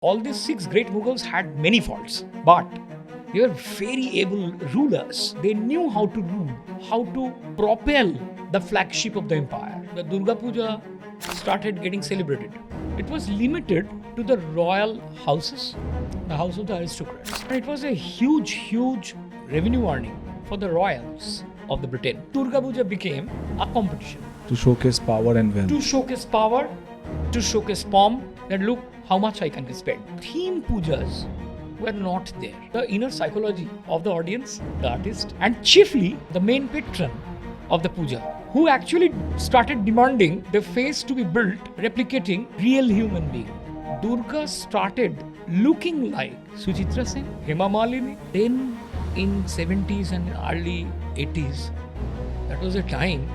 All these six great Mughals had many faults, but they were very able rulers. They knew how to rule, how to propel the flagship of the empire. The Durga Puja started getting celebrated. It was limited to the royal houses, the house of the aristocrats. And it was a huge revenue earning for the royals of the Britain. Durga Puja became a competition. To showcase power and wealth. To showcase power, to showcase pomp, that look how much I can spend. Theme pujas were not there. The inner psychology of the audience, the artist, and chiefly the main patron of the puja, who actually started demanding the face to be built replicating real human being. Durga started looking like Suchitra Sen, Hema Malini. Then in 70s and early 80s, that was a time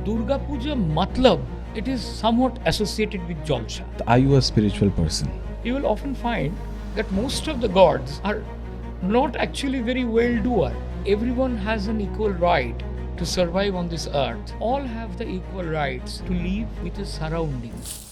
Durga Puja matlab, it is somewhat associated with Jalsha. Are you a spiritual person? You will often find that most of the gods are not actually very well-doer. Everyone has an equal right to survive on this earth. All have the equal rights to live with the surroundings.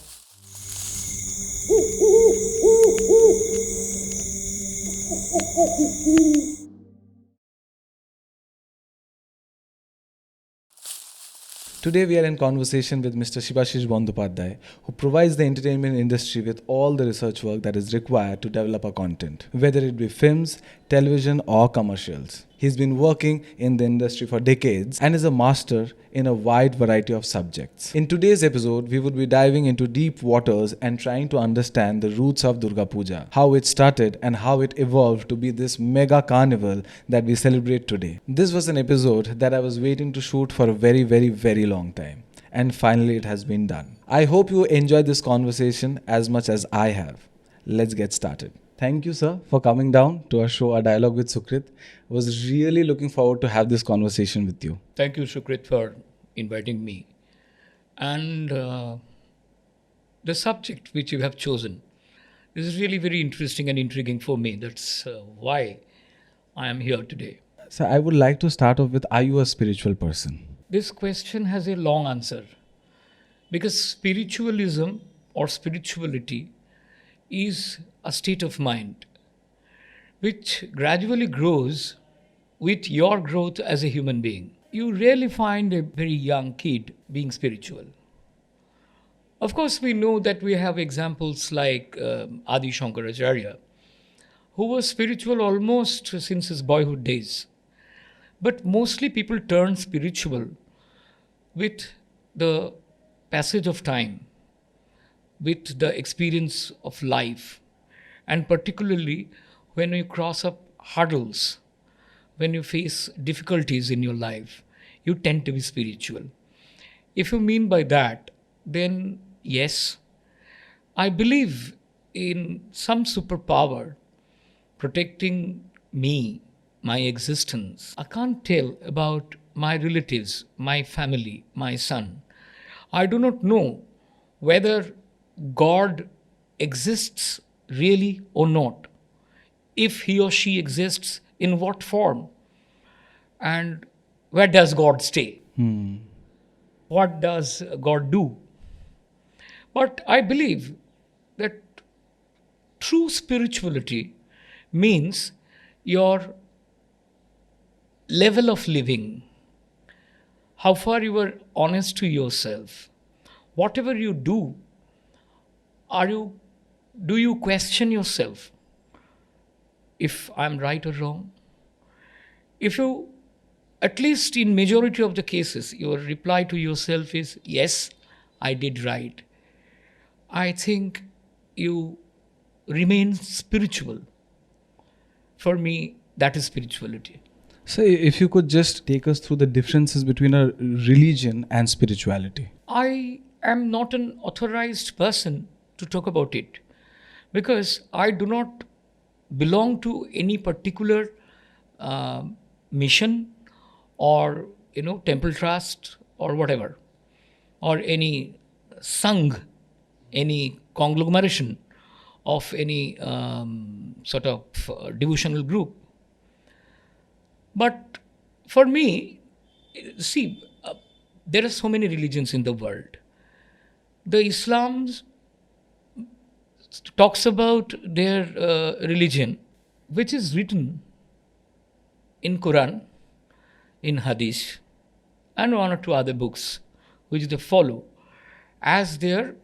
Today we are in conversation with Mr. SHIBASHIS Bandyopadhaya, who provides the entertainment industry with all the research work that is required to develop a content, whether it be films, television or commercials. He's been working in the industry for decades and is a master in a wide variety of subjects. In today's episode, we would be diving into deep waters and trying to understand the roots of Durga Puja, how it started and how it evolved to be this mega carnival that we celebrate today. This was an episode that I was waiting to shoot for a very long time. And finally it has been done. I hope you enjoyed this conversation as much as I have. Let's get started. Thank you, sir, for coming down to our show, A Dialogue with Sukrit. I was really looking forward to have this conversation with you. Thank you, Sukrit, for inviting me. And the subject which you have chosen is really very interesting and intriguing for me. That's why I am here today. So I would like to start off with, are you a spiritual person? This question has a long answer because spiritualism or spirituality is a state of mind which gradually grows with your growth as a human being. You rarely find a very young kid being spiritual. Of course, we know that we have examples like Adi Shankaracharya, who was spiritual almost since his boyhood days. But mostly people turn spiritual with the passage of time, with the experience of life, and particularly when you cross up hurdles, when you face difficulties in your life, you tend to be spiritual. If you mean by that, then yes, I believe in some superpower protecting me, my existence. I can't tell about my relatives, my family, my son. I do not know whether God exists really or not. If he or she exists, in what form? And where does God stay? What does God do? But I believe that true spirituality means your level of living, how far you are honest to yourself. Whatever you do, do you question yourself if I'm right or wrong? If you, at least in majority of the cases, your reply to yourself is, yes, I did right, I think you remain spiritual. For me, that is spirituality. So if you could just take us through the differences between a religion and spirituality. I am not an authorized person to talk about it because I do not belong to any particular mission or temple trust or whatever, or any sangh, any conglomeration of any sort of devotional group. But for me, see, there are so many religions in the world. The Islam's talks about their religion, which is written in Quran, in Hadith, and one or two other books, which they follow as their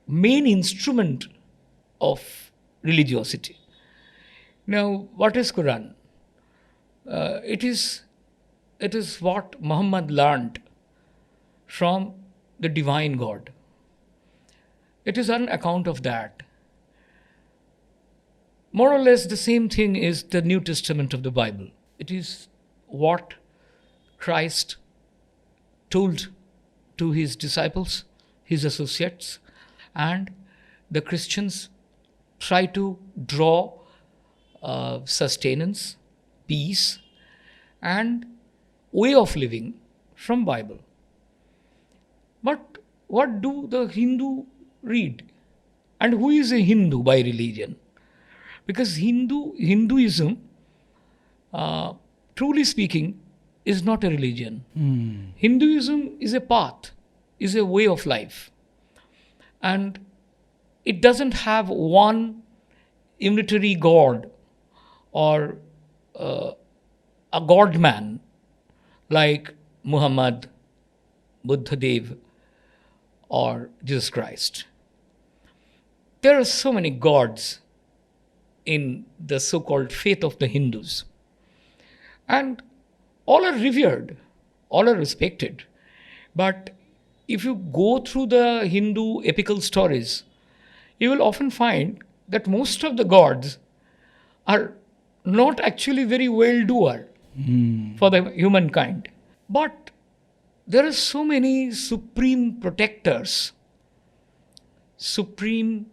main instrument of religiosity. Now, what is Quran? It is what Muhammad learned from the divine God. It is an account of that. More or less, the same thing is the New Testament of the Bible. It is what Christ told to his disciples, his associates, and the Christians try to draw sustenance, peace, and way of living from Bible. But what do the Hindu read? And who is a Hindu by religion? Because Hinduism, truly speaking, is not a religion. Hinduism is a path, is a way of life. And it doesn't have one unitary god or a god man like Muhammad, Buddha Dev, or Jesus Christ. There are so many gods in the so-called faith of the Hindus. And all are revered, all are respected. But if you go through the Hindu epical stories, you will often find that most of the gods are not actually very well-doer for the humankind. But there are so many supreme protectors, supreme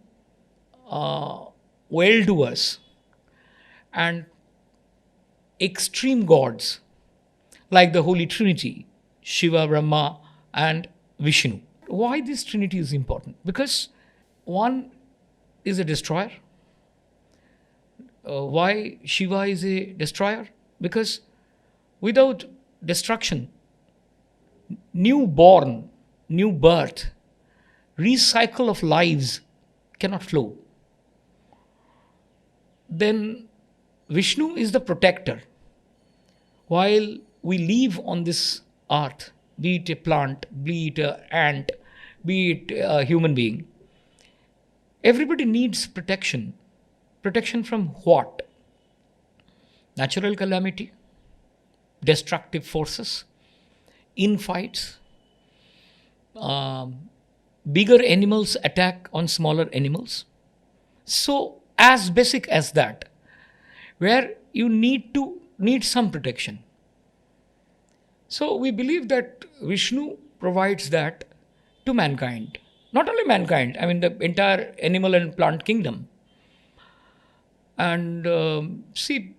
well-doers, and extreme gods like the Holy Trinity, Shiva, Brahma, and Vishnu. Why this Trinity is important? Because one is a destroyer. Why Shiva is a destroyer? Because without destruction, new birth, recycle of lives cannot flow. Then Vishnu is the protector. While we live on this earth, be it a plant, be it an ant, be it a human being, everybody needs protection. Protection from what? Natural calamity, destructive forces, infights, bigger animals attack on smaller animals. So, as basic as that, where you need some protection. So, we believe that Vishnu provides that to mankind. Not only mankind, I mean the entire animal and plant kingdom. And see,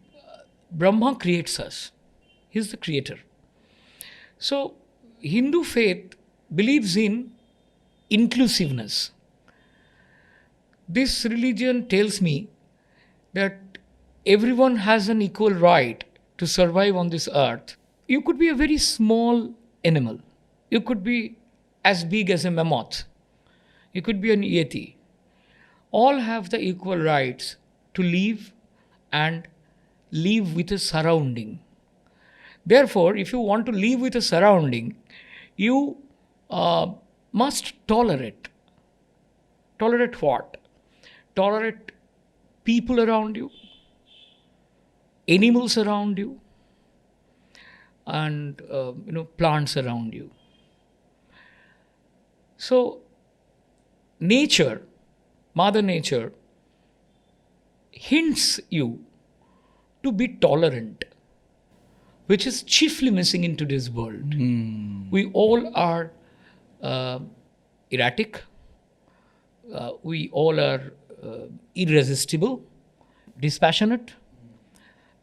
Brahma creates us. He's the creator. So, Hindu faith believes in inclusiveness. This religion tells me that everyone has an equal right to survive on this earth. You could be a very small animal. You could be as big as a mammoth. You could be an yeti. All have the equal rights to live and live with a surrounding. Therefore, if you want to live with a surrounding, you must tolerate. Tolerate what? Tolerate people around you, animals around you, and plants around you. So, nature, Mother Nature, hints you to be tolerant, which is chiefly missing in today's world. We all are erratic. We all are irresistible, dispassionate,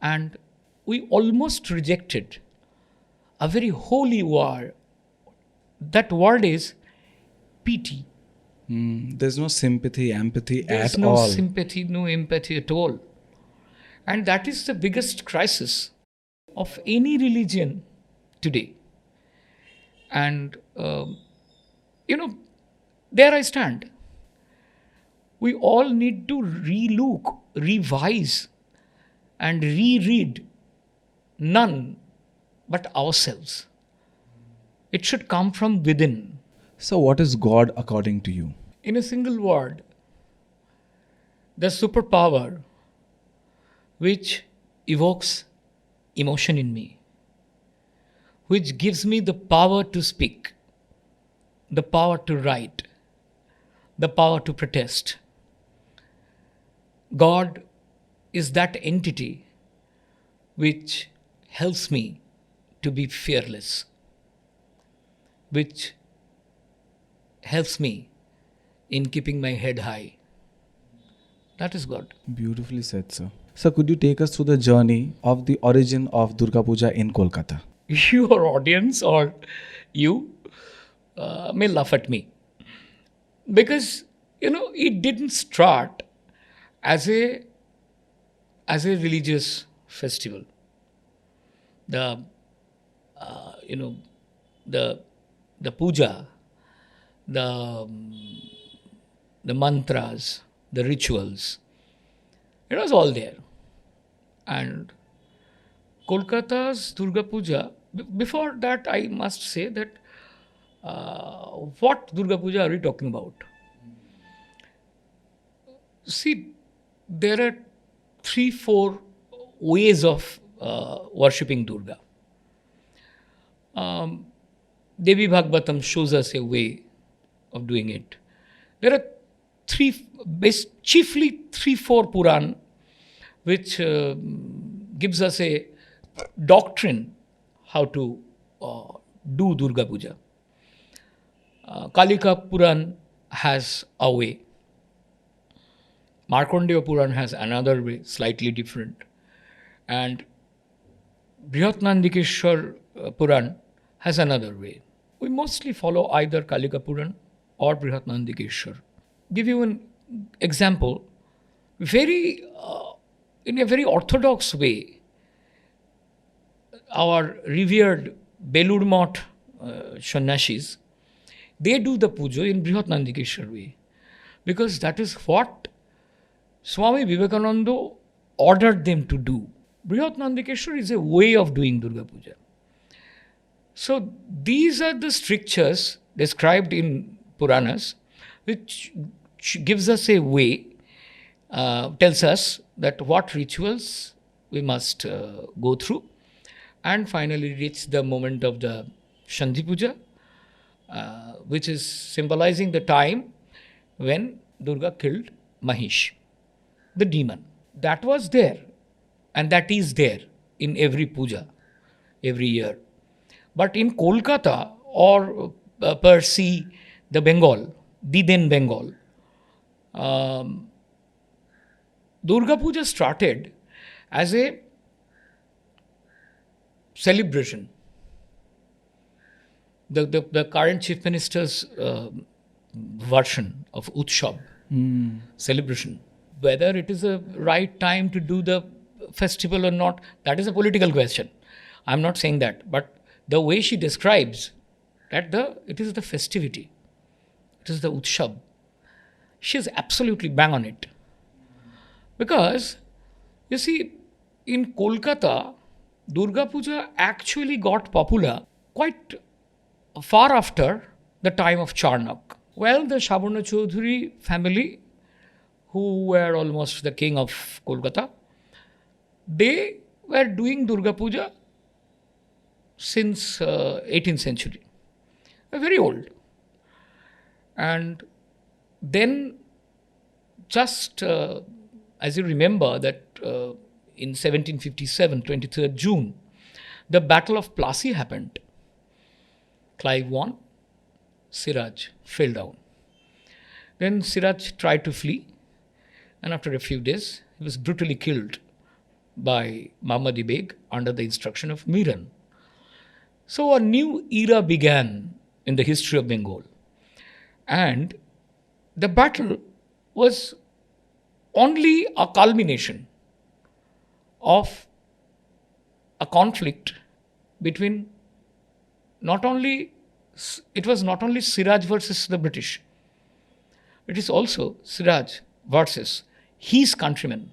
and we almost rejected a very holy word. That word is pity. There's no sympathy, empathy There's at no all. sympathy, no empathy at all. And that is the biggest crisis of any religion today. And, there I stand. We all need to relook, revise, and reread none but ourselves. It should come from within. So, what is God according to you? In a single word, the superpower which evokes emotion in me, which gives me the power to speak, the power to write, the power to protest. God is that entity which helps me to be fearless, which helps me in keeping my head high. That is God. Beautifully said, sir. So, could you take us through the journey of the origin of Durga Puja in Kolkata? Your audience or you may laugh at me because it didn't start as a religious festival. The you know the puja, the the mantras, the rituals, it was all there. And Kolkata's Durga Puja, before that, I must say that what Durga Puja are we talking about? See, there are 3-4 ways of worshipping Durga. Devi Bhagavatam shows us a way of doing it. There are chiefly 3-4 Puran, which gives us a doctrine how to do Durga Puja. Kalika Puran has a way. Markandeya Puran has another way, slightly different. And Brihatnandikeshwar Puran has another way. We mostly follow either Kalika Puran or Brihatnandikeshwar. Give you an example. In a very orthodox way, our revered Belur Math Sannyasis, they do the puja in Brihatnandikeshwar way. Because that is what Swami Vivekananda ordered them to do. Brihatnandikeshwar is a way of doing Durga Puja. So these are the strictures described in Puranas, which gives us a way, tells us that what rituals we must go through, and finally reach the moment of the Sandhi Puja, which is symbolizing the time when Durga killed Mahish, the demon. That was there, and that is there in every puja, every year. But in Kolkata or per se, the Bengal, the then Bengal, Durga Puja started as a celebration. The current Chief Minister's version of Utsav, celebration. Whether it is a right time to do the festival or not, that is a political question. I'm not saying that. But the way she describes that it is the festivity, it is the Utsav, she is absolutely bang on it. Because, you see, in Kolkata, Durga Puja actually got popular quite far after the time of Charnak. Well, the Shabarna Chaudhuri family, who were almost the king of Kolkata, they were doing Durga Puja since 18th century. They're very old. And then just as you remember that in 1757, 23rd June, the Battle of Plassey happened. Clive won, Siraj fell down. Then Siraj tried to flee, and after a few days, he was brutally killed by Mahmadi Beg under the instruction of Miran. So a new era began in the history of Bengal. And the battle was only a culmination of a conflict between it was not only Siraj versus the British, it is also Siraj versus his countrymen,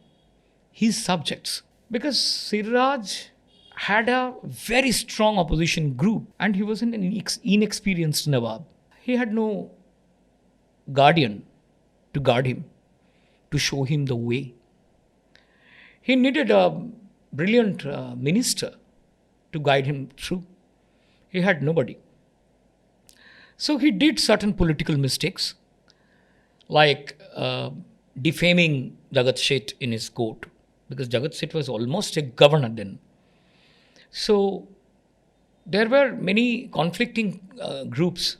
his subjects. Because Siraj had a very strong opposition group and he was an inexperienced Nawab. He had no guardian to guard him, to show him the way. He needed a brilliant minister to guide him through. He had nobody. So he did certain political mistakes, like defaming Jagat Seth in his court, because Jagat Seth was almost a governor then. So there were many conflicting groups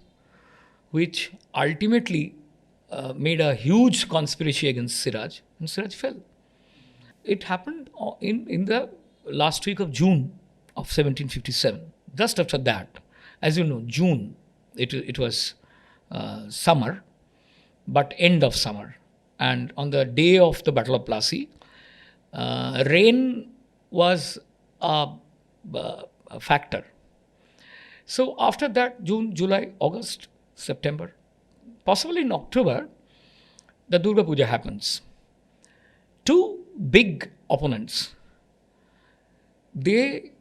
which ultimately made a huge conspiracy against Siraj, and Siraj fell. It happened in the last week of June of 1757. Just after that, as you know, June, it was summer, but end of summer. And on the day of the Battle of Plassey, rain was a factor. So after that, June, July, August, September, possibly in October, the Durga Puja happens. Two big opponents, they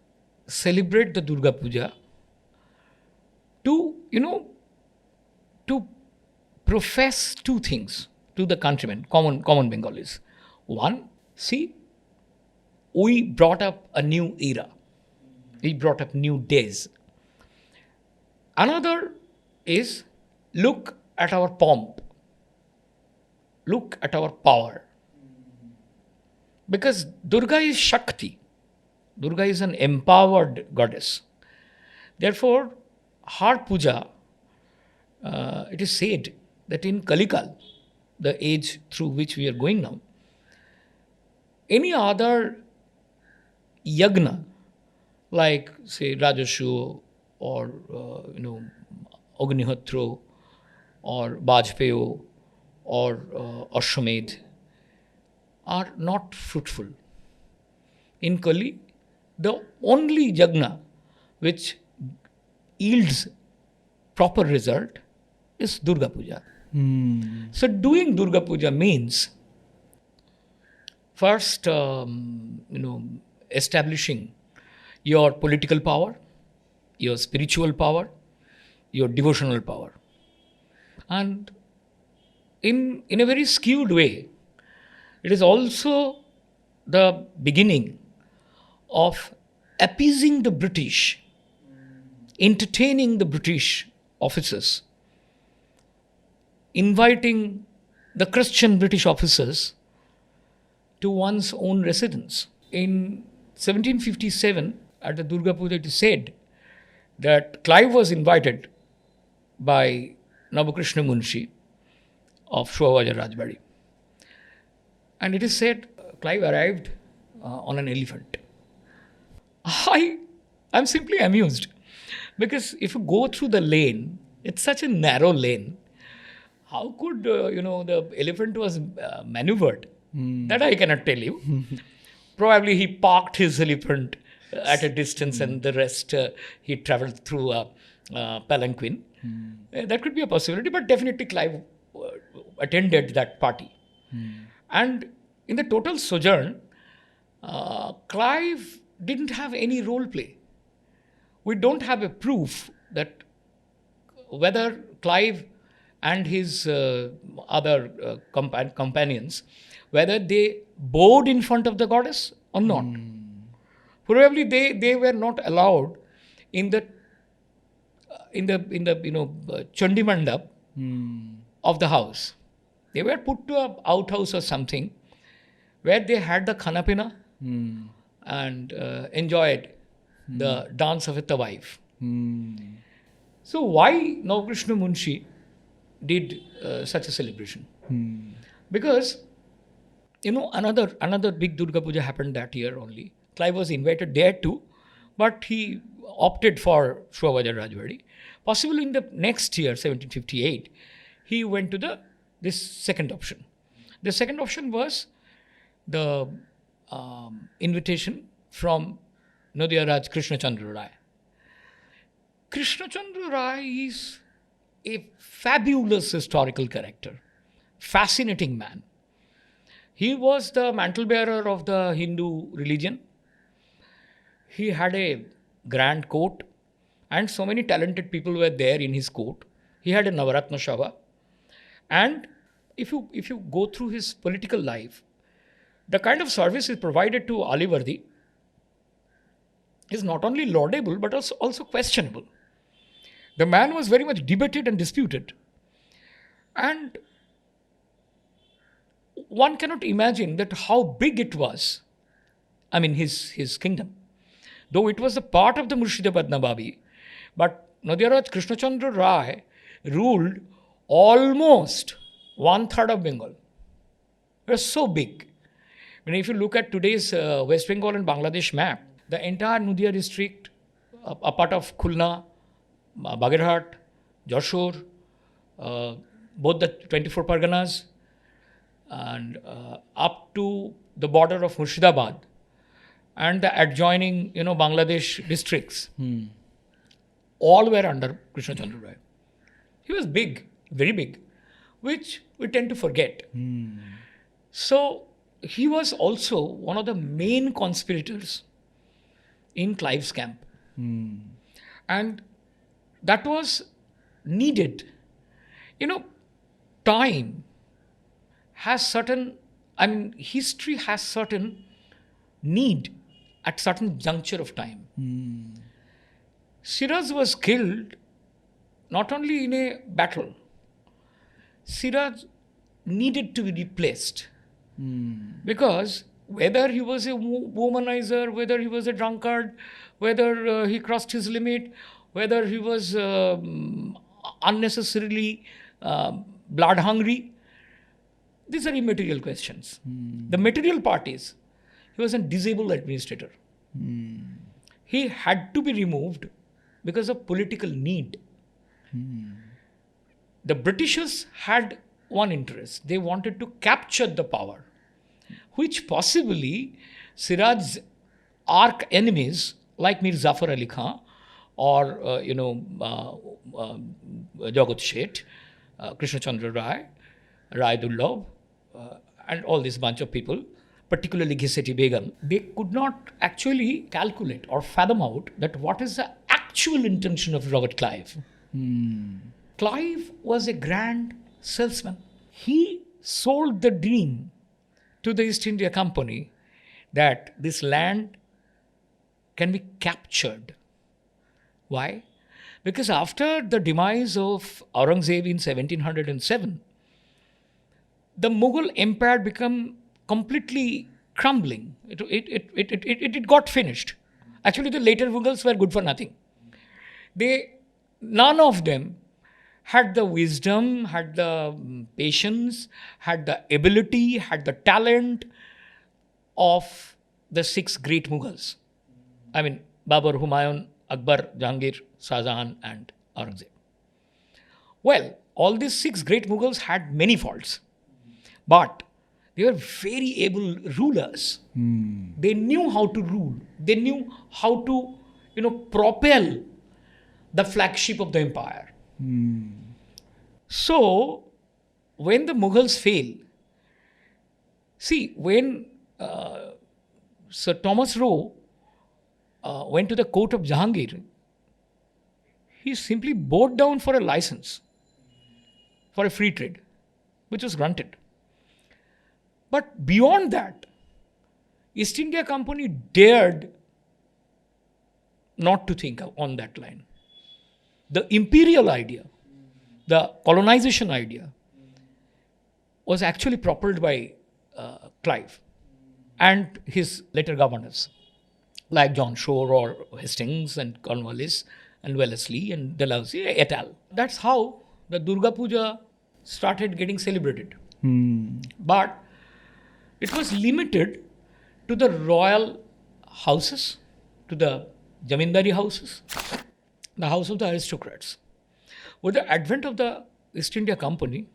celebrate the Durga Puja to, to profess two things to the countrymen, common Bengalis. One, see, we brought up a new era. We brought up new days. Another is, look at our pomp. Look at our power. Because Durga is Shakti. Durga is an empowered goddess. Therefore, her puja, it is said that in Kalikal, the age through which we are going now, any other yagna, like say Rajashu or Agnihotro or Bajpeyo or Ashwamedh, are not fruitful. In Kali, the only yagna which yields proper result is Durga Puja. So doing Durga Puja means first, establishing your political power, your spiritual power, your devotional power. And in a very skewed way, it is also the beginning of appeasing the British, entertaining the British officers, inviting the Christian British officers to one's own residence. In 1757, at the Durga Puja, it is said that Clive was invited by Navakrishna Munshi of Shuawaja Rajbari. And it is said Clive arrived on an elephant. I'm simply amused, because if you go through the lane, it's such a narrow lane. How could, the elephant was maneuvered? That I cannot tell you. Probably he parked his elephant at a distance and the rest he traveled through a palanquin. That could be a possibility, but definitely Clive attended that party. And in the total sojourn, Clive didn't have any role play. We don't have a proof that whether Clive and his other companions, whether they bowed in front of the goddess or not. Probably they were not allowed in the Chandi Mandap of the house. They were put to an outhouse or something where they had the khana pina and enjoyed the dance of the wife. So why Navakrishna Munshi did such a celebration? Because another big Durga Puja happened that year only. Clive was invited there too, but he opted for Shuawaja Rajbari. Possibly in the next year, 1758, he went to this second option. The second option was the invitation from Nadia Raj Krishna Chandra Rai. Krishna Chandra Rai is a fabulous historical character, fascinating man. He was the mantle bearer of the Hindu religion. He had a grand court, and so many talented people were there in his court. He had a Navaratna Shava. And if you go through his political life, the kind of service he provided to Alivardi is not only laudable but also questionable. The man was very much debated and disputed. And one cannot imagine that how big it was. I mean, his kingdom. Though it was a part of the Murshidabad Nawabi, but Nadiraj Krishnachandra Rai ruled almost one third of Bengal. It was so big. If you look at today's West Bengal and Bangladesh map, the entire Nudia district, a part of Khulna, Bagherhat, Joshore, both the 24 Parganas, and up to the border of Murshidabad and the adjoining, Bangladesh districts, all were under Krishna Chandra Rai. He was big, very big, which we tend to forget. So he was also one of the main conspirators in Clive's camp. And that was needed. Time has certain, history has certain need at certain juncture of time. Siraj was killed not only in a battle. Siraj needed to be replaced. Because whether he was a womanizer, whether he was a drunkard, whether he crossed his limit, whether he was unnecessarily blood hungry, these are immaterial questions. The material part is he was a disabled administrator. He had to be removed because of political need. The Britishers had one interest. They wanted to capture the power, which possibly Siraj's arch enemies like Mir Zafar Ali Khan or, Jagat Sheth, Krishna Chandra Rai, Rai Dullabh, and all this bunch of people, particularly Ghiseti Begum, they could not actually calculate or fathom out that what is the actual intention of Robert Clive. Clive was a grand salesman. He sold the dream to the East India Company that this land can be captured. Why? Because after the demise of Aurangzeb in 1707, the Mughal empire became completely crumbling. It got finished. Actually, the later Mughals were good for nothing. None of them had the wisdom, had the patience, had the ability, had the talent of the six great Mughals. Babur, Humayun, Akbar, Jahangir, Shah Jahan and Aurangzeb. Well, all these six great Mughals had many faults. But they were very able rulers. They knew how to rule. They knew how to, propel the flagship of the empire. So, when the Mughals fail, when Sir Thomas Roe went to the court of Jahangir, he simply bowed down for a license for a free trade, which was granted. But beyond that, East India Company dared not to think on that line. The imperial idea, the colonization idea, was actually propelled by Clive and his later governors, like John Shore or Hastings and Cornwallis and Wellesley and Dalhousie et al. That's how the Durga Puja started getting celebrated. But it was limited to the royal houses, to the Jamindari houses, the house of the aristocrats. With the advent of the East India Company,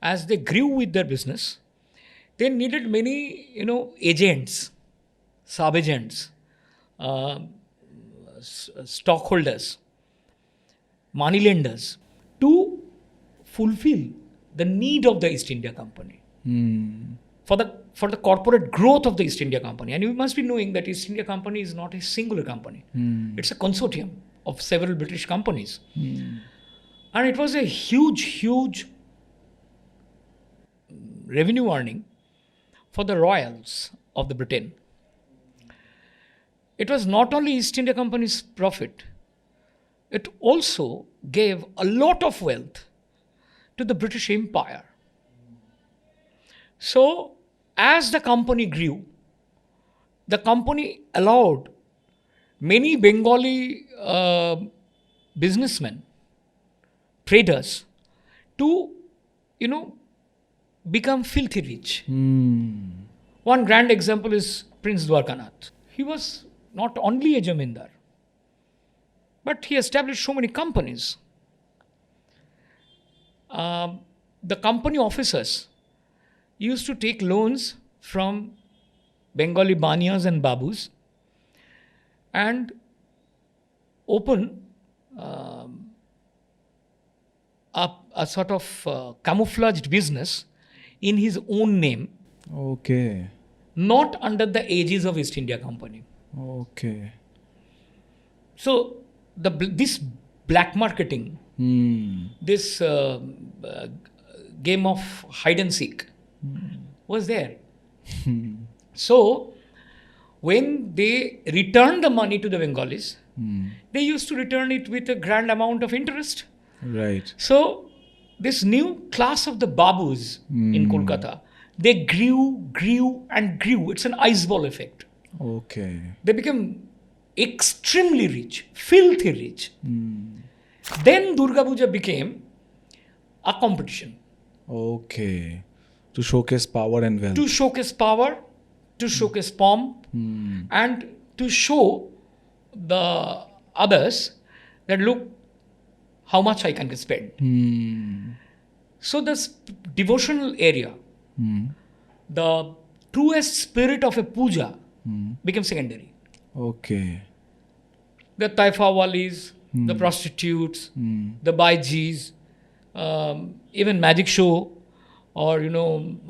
as they grew with their business, they needed many, agents, sub-agents, stockholders, moneylenders to fulfill the need of the East India Company. for the corporate growth of the East India Company. And you must be knowing that East India Company is not a singular company. It's a consortium of several British companies. And it was a huge revenue earning for the royals of the Britain. It was not only East India Company's profit, it also gave a lot of wealth to the British Empire. So, as the company grew, the company allowed many Bengali businessmen, traders, to, become filthy rich. One grand example is Prince Dwarkanath. He was not only a Jamindar, but he established so many companies. The company officers used to take loans from Bengali Banias and Babus and open a sort of camouflaged business in his own name. Okay. Not under the aegis of East India Company. Okay. So this black marketing, this game of hide and seek was there. So when they returned the money to the Bengalis, they used to return it with a grand amount of interest. Right. So this new class of the Babus in Kolkata, they grew and grew. It's an ice ball effect. Okay. They became extremely rich, filthy rich. Then Durga Puja became a competition. Okay. To showcase power and wealth. To showcase power, to showcase pomp, and to show the others that look how much I can spend. So this devotional area, the truest spirit of a puja became secondary. Okay. The taifawalis, the prostitutes, the baijis, even magic show or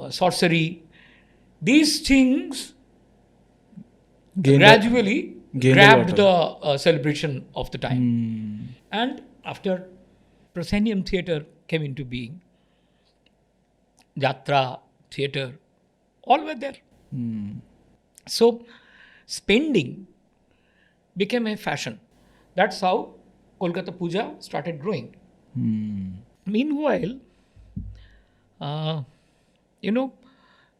sorcery, these things gradually grabbed the celebration of the time. And after proscenium theatre came into being, Jatra, theatre, all were there. So spending became a fashion. That's how Kolkata Puja started growing. Meanwhile,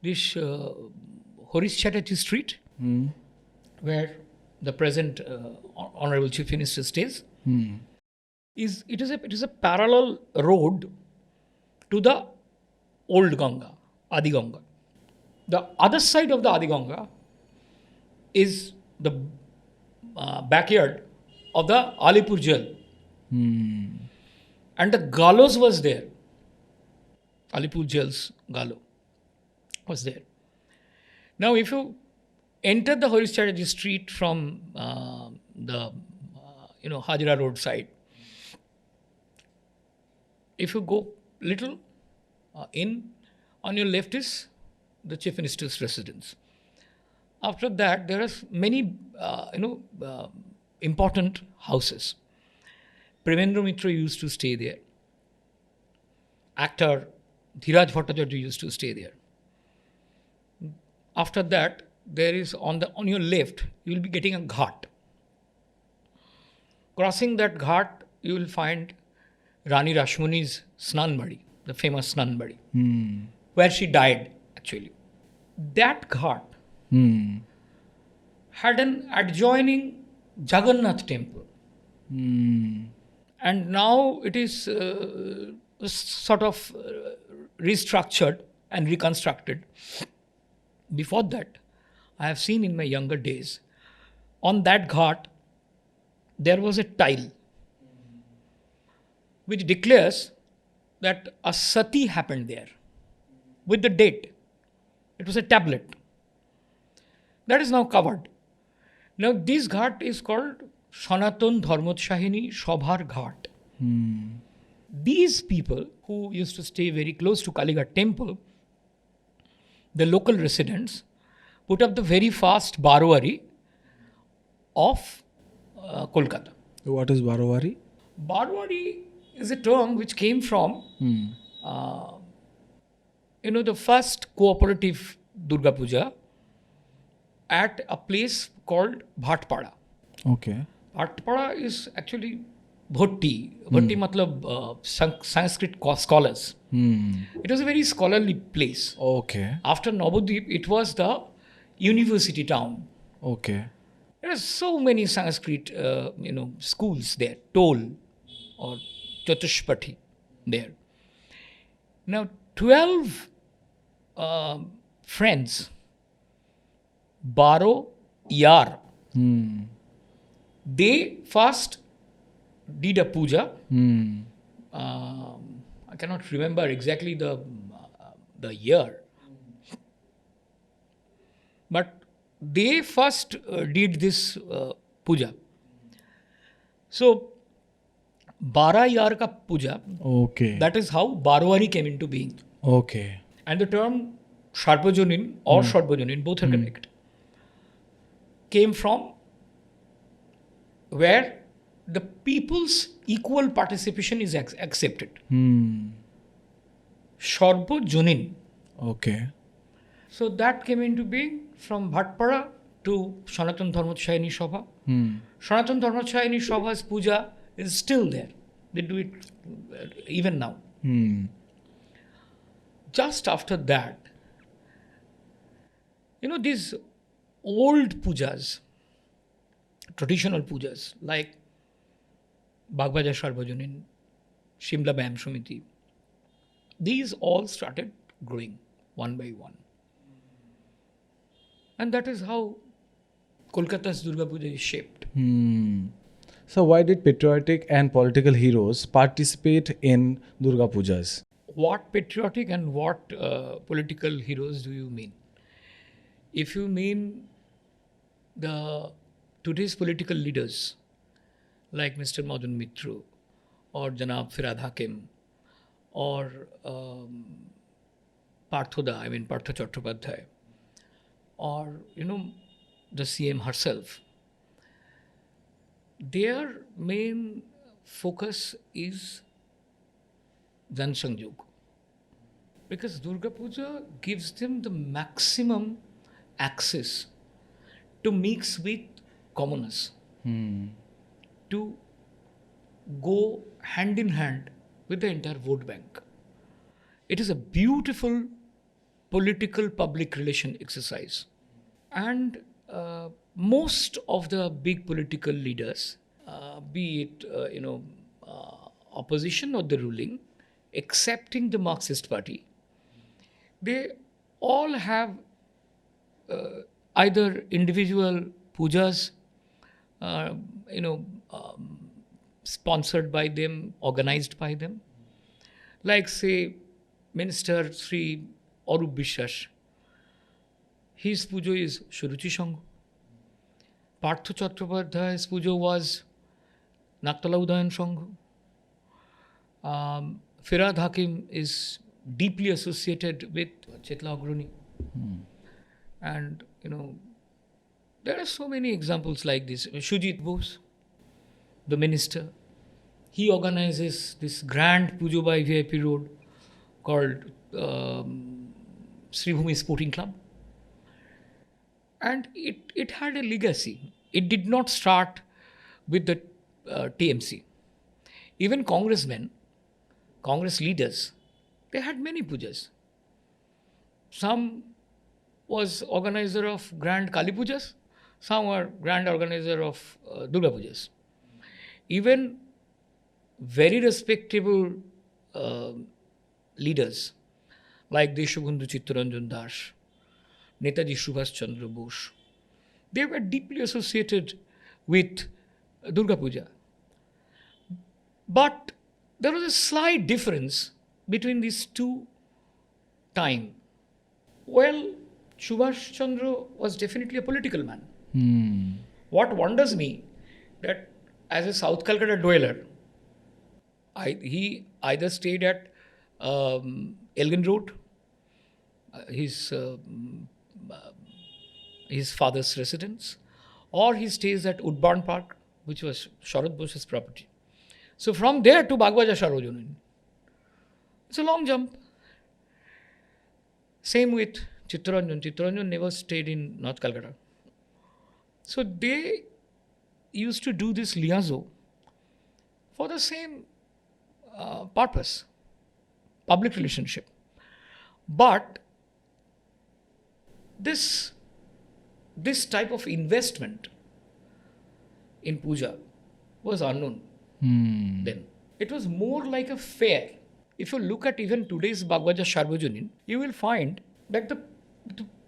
this Horish Chatterjee Street, where the present Honorable Chief Minister stays, it is a parallel road to the old Ganga, Adi Ganga. The other side of the Adi Ganga is the backyard of the Alipur jail. And the gallows was there. Alipur jail's gallows was there. Now, if you enter the Horish Chatterjee Street from the Hajra Road side, if you go little in, on your left is the Chief Minister's residence. After that, there are many important houses. Premendra Mitra used to stay there. Actor Dhiraj Bhattacharya used to stay there. After that, there is on your left, you will be getting a ghat. Crossing that ghat, you will find Rani Rashmuni's Snanbadi, the famous Snanbadi, where she died actually. That ghat had an adjoining Jagannath temple. And now it is sort of restructured and reconstructed. Before that, I have seen in my younger days, on that ghat, there was a tile which declares that a sati happened there with the date. It was a tablet. That is now covered. Now this ghat is called Sanatan Dharmotsahini Sabhar Ghat. These people who used to stay very close to Kalighat temple, the local residents put up the very first barwari of Kolkata. What is Barowari? Barwari is a term which came from, the first cooperative Durga Puja at a place called Bhatpada. Okay. Bhatpada is actually Bhotti. Bhotti matlab Sanskrit scholars. It was a very scholarly place. Okay. After Navadvip, it was the university town. Okay. There are so many Sanskrit, schools there. Tol or Chatushpati there. Now, 12 friends, Baro Yar, they first did a puja. I cannot remember exactly the year, but they first did this puja. So, Bara Yar ka puja, Okay. that is how Barwari came into being. Okay. And the term Sarvajanin or Sarvajanin, both are correct, came from where the people's equal participation is accepted. Sarvajanin. Okay. So that came into being from Bhatpada to Sanatan Dharmotchayani Sabha. Sanatan Dharmotchayani Sabha's puja is still there. They do it even now. Just after that, these old pujas, traditional pujas like Bagbaja Sarvajanin, Shimla Bayam Samiti, these all started growing one by one. And that is how Kolkata's Durga Puja is shaped. So why did patriotic and political heroes participate in Durga Pujas? What patriotic and what political heroes do you mean? If you mean today's political leaders like Mr. Madan Mitru or Janab Firad Hakim or Partha Chattopadhyay or the CM herself, their main focus is Jan Sanjog. Because Durga Puja gives them the maximum access to mix with commoners, to go hand in hand with the entire vote bank. It is a beautiful political public relation exercise. And most of the big political leaders, be it opposition or the ruling, excepting the Marxist Party, they all have either individual pujas, sponsored by them, organized by them. Like, say, Minister Sri Arup Bishwas, his puja is Shuruchi Sangh. Partha Chattopadhyay's puja was Naktala Udayan Sangh. Firad Hakim is deeply associated with Chetla Agrani. And, there are so many examples like this. Shujit Bose, the minister, he organizes this grand puja by VIP Road called Sribhumi Sporting Club. And it had a legacy. It did not start with the TMC. Even congressmen, Congress leaders, they had many pujas. Some was organizer of grand Kali Pujas, some were grand organizer of Durga Pujas. Even very respectable leaders like Deshbandhu Chittaranjan Das, Netaji Subhash Chandra Bose, they were deeply associated with Durga Puja. But there was a slight difference between these two times. Well, Subhash Chandra was definitely a political man. What wonders me that as a South Calcutta dweller, he either stayed at Elgin Road, his father's residence, or he stays at Woodburn Park, which was Sharad Bose's property. So from there to Bagbaja Sarvajanin, it's a long jump. Same with Chittaranjan. Chittaranjan never stayed in North Calcutta. So they used to do this liaison for the same purpose, public relationship. But this type of investment in puja was unknown then. It was more like a fair. If you look at even today's Bagbaja Sarvajanin, you will find that the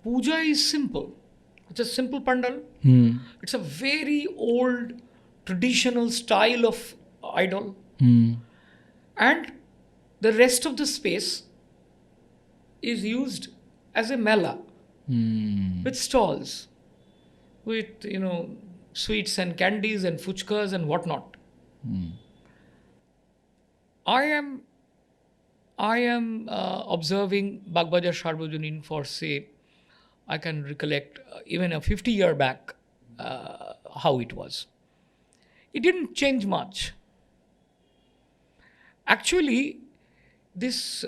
puja is simple. It's a simple pandal. It's a very old traditional style of idol. And the rest of the space is used as a mela with stalls, with sweets and candies and fuchkas and whatnot. I am observing Bagbaja Sarvajanin for, say, I can recollect even a 50-year back how it was. It didn't change much. Actually, this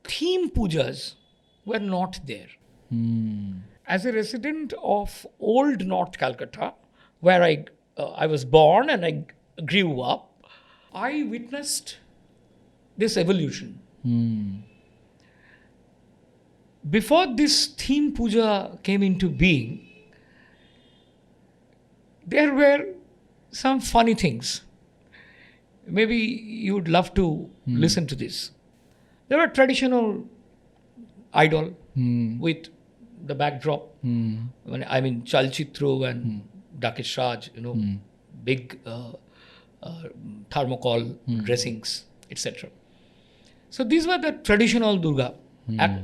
theme pujas were not there. As a resident of old North Calcutta, where I was born and I grew up, I witnessed this evolution. Before this theme puja came into being, there were some funny things. Maybe you would love to listen to this. There were traditional idol with the backdrop. I mean, Chalchitro and Dakesh Raj, big thermocol dressings, etc. So these were the traditional Durga,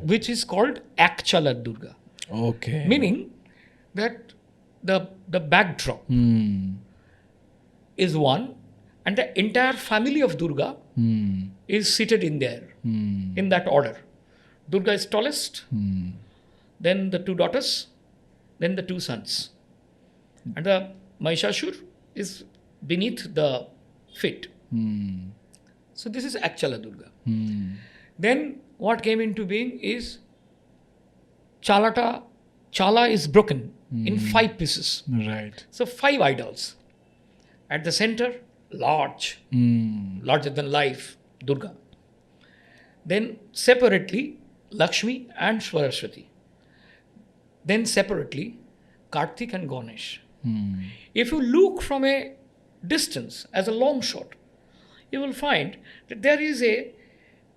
which is called Akchala Durga. Okay. Meaning that the backdrop is one, and the entire family of Durga is seated in there, in that order. Durga is tallest, then the two daughters, then the two sons. And the Mahishasur is beneath the feet. So this is Akchala Durga. Then what came into being is Chala is broken in 5 pieces. Right. So 5 idols. At the center, larger than life, Durga. Then separately, Lakshmi and Saraswati. Then separately, Kartik and Ganesh. If you look from a distance, as a long shot, you will find that there is a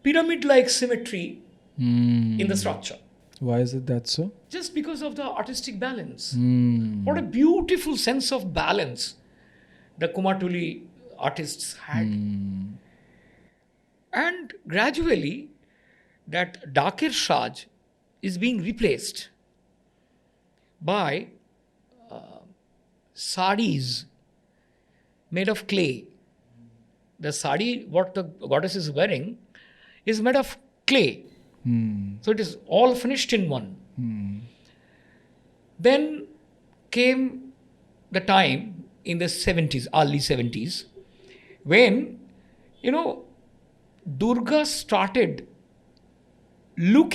pyramid-like symmetry in the structure. Why is it that so? Just because of the artistic balance. What a beautiful sense of balance the Kumatuli artists had. And gradually, that Dakir Shaj is being replaced by saris made of clay. The sari, what the goddess is wearing, is made of clay. So it is all finished in one. Then came the time in the 70s, early 70s, when, Durga started look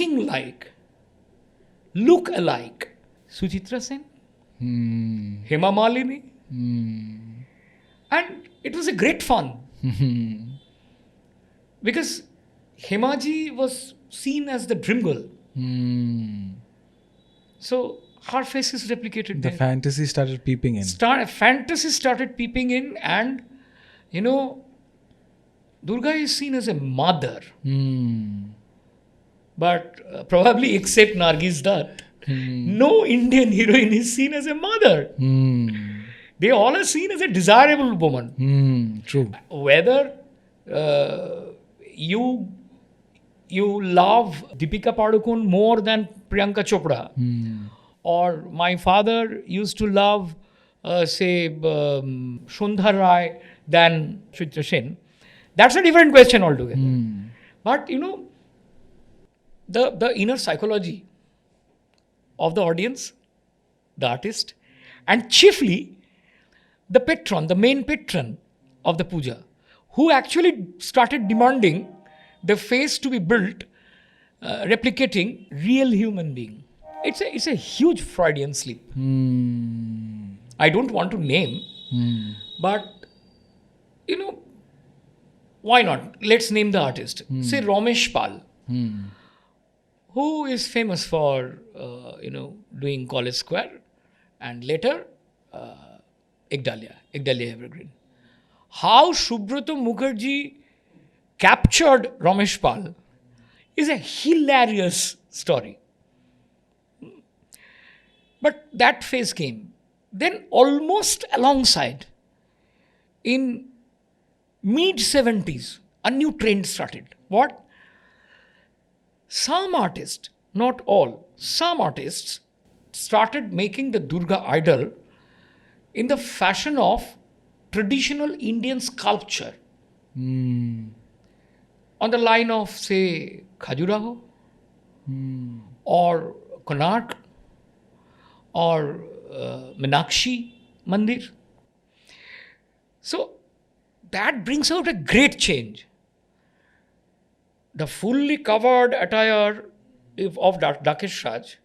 alike Suchitra Sen, Hema Malini. And it was a great fun. Because Hemaji was seen as the dream girl. So her face is replicated The there. fantasy started peeping in. Fantasy started peeping in, and Durga is seen as a mother. But probably except Nargis Dutt, no Indian heroine is seen as a mother. They all are seen as a desirable woman. True. Whether you love Deepika Padukone more than Priyanka Chopra, or my father used to love, Sundar Rai than Suchitra Sen, that's a different question altogether. But the inner psychology of the audience, the artist, and chiefly the patron, the main patron of the puja, who actually started demanding the face to be built, replicating real human being. It's a huge Freudian slip. I don't want to name, but you know, why not? Let's name the artist. Say Ramesh Pal, who is famous for doing College Square and later Igdalia Evergreen. How Subrata Mukherjee captured Ramesh Pal is a hilarious story. But that phase came. Then almost alongside, in mid-70s, a new trend started. What? Some artists, not all, some artists started making the Durga idol in the fashion of traditional Indian sculpture. On the line of, say, Khajuraho or Konark or Meenakshi Mandir. So that brings out a great change. The fully covered attire of Dakesh Raj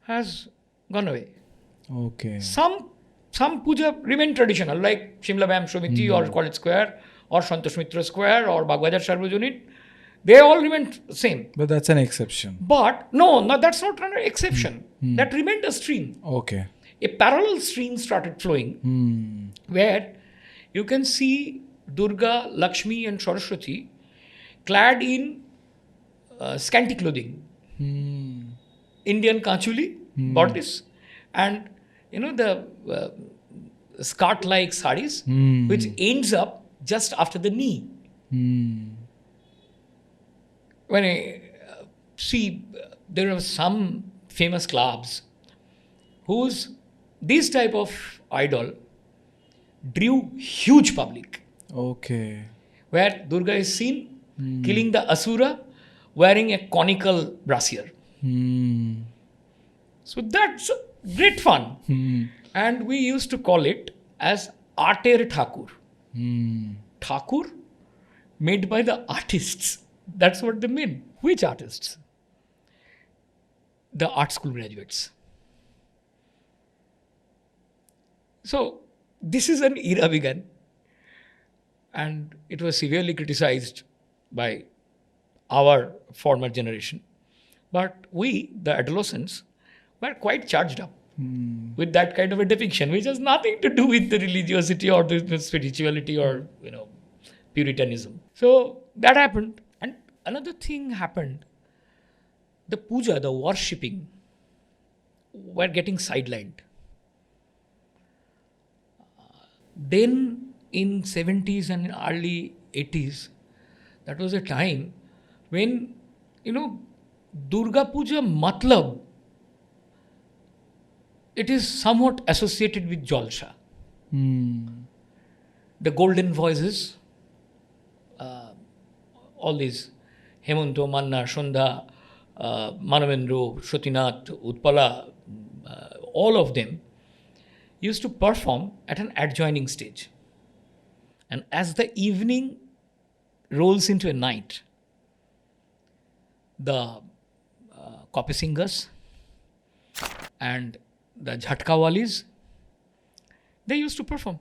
has gone away. Okay. Some puja remain traditional, like Shimla Vyam Shomiti or College Square or Santosh Mitra Square or Bagbajar Sarvajanik. They all remain same. But that's an exception. But no, that's not an exception. That remained a stream. Okay. A parallel stream started flowing where you can see Durga, Lakshmi and Saraswati clad in scanty clothing. Indian kanchuli, bodice, and the skirt-like saris, which ends up just after the knee. When I see, there are some famous clubs whose this type of idol drew huge public. Okay. Where Durga is seen killing the Asura wearing a conical brassiere. So that's great fun. And we used to call it as Arter Thakur. Thakur made by the artists. That's what they mean. Which artists? The art school graduates. So this is an era began, and it was severely criticized by our former generation. But we, the adolescents, were quite charged up with that kind of a depiction, which has nothing to do with the religiosity or the spirituality or Puritanism. So that happened. And another thing happened. The puja, the worshipping, were getting sidelined. Then in 70s and early 80s, that was a time when, Durga Puja matlab, it is somewhat associated with Jalsa. The golden voices, all these Hemanto, Manna, Shondha, Manavendra, Shotinath, Utpala, all of them used to perform at an adjoining stage. And as the evening rolls into a night, the copy singers and the jhatkawalis, they used to perform.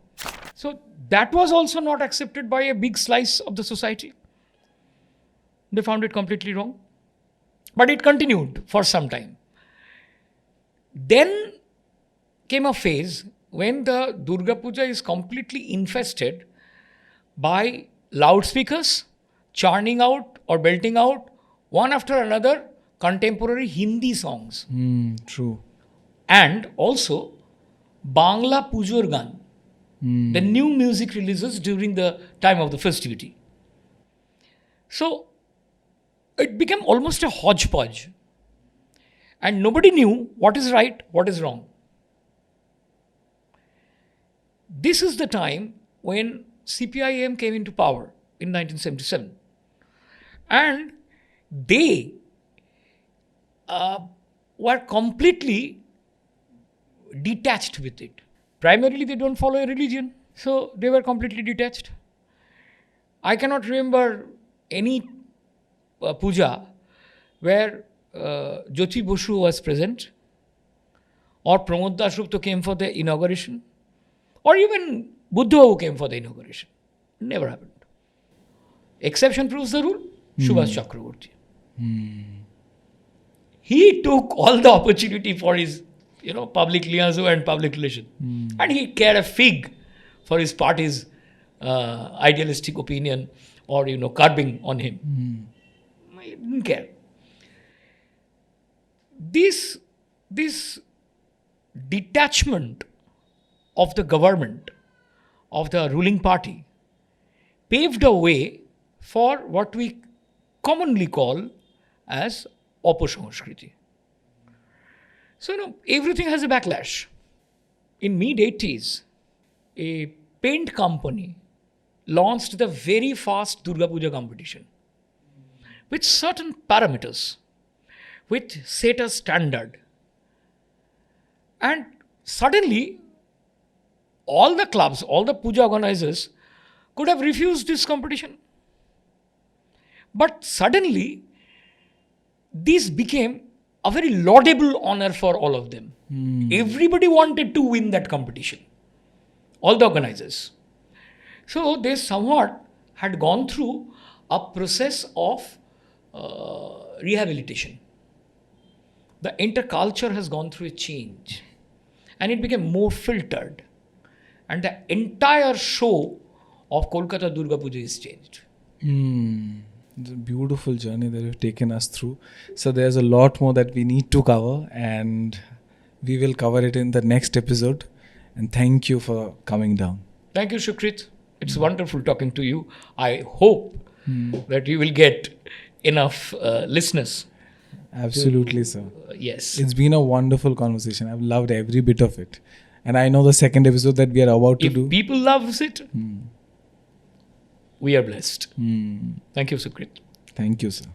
So that was also not accepted by a big slice of the society. They found it completely wrong. But it continued for some time. Then came a phase when the Durga Puja is completely infested by loudspeakers churning out or belting out one after another contemporary Hindi songs. True. And also Bangla Pujor Gan, the new music releases during the time of the festivity. So it became almost a hodgepodge. And nobody knew what is right, what is wrong. This is the time when CPIM came into power in 1977. And they were completely detached with it. Primarily, they don't follow a religion, so they were completely detached. I cannot remember any puja where Jyoti Basu was present, or Pramod Das Gupta came for the inauguration, or even Buddha who came for the inauguration. Never happened. Exception proves the rule. Subhash Chakraborty. He took all the opportunity for his, public liaison and public relation, and he cared a fig for his party's idealistic opinion or curbing on him. He didn't care. This detachment of the government, of the ruling party, paved a way for what we commonly call as Oposangskriti. So, everything has a backlash. In mid-80s, a paint company launched the very first Durga Puja competition with certain parameters, which set a standard. And suddenly, all the clubs, all the puja organizers could have refused this competition. But suddenly, this became a very laudable honor for all of them. Everybody wanted to win that competition, all the organizers. So they somewhat had gone through a process of rehabilitation. The entire culture has gone through a change, and it became more filtered. And the entire show of Kolkata Durga Puja is changed. It's a beautiful journey that you've taken us through. So there's a lot more that we need to cover, and we will cover it in the next episode. And thank you for coming down. Thank you, Shukrit. It's wonderful talking to you. I hope that you will get enough listeners. Absolutely, sir. Yes. It's been a wonderful conversation. I've loved every bit of it. And I know the second episode that we are about to do. If people loves it, we are blessed. Thank you, Sukrit. Thank you, sir.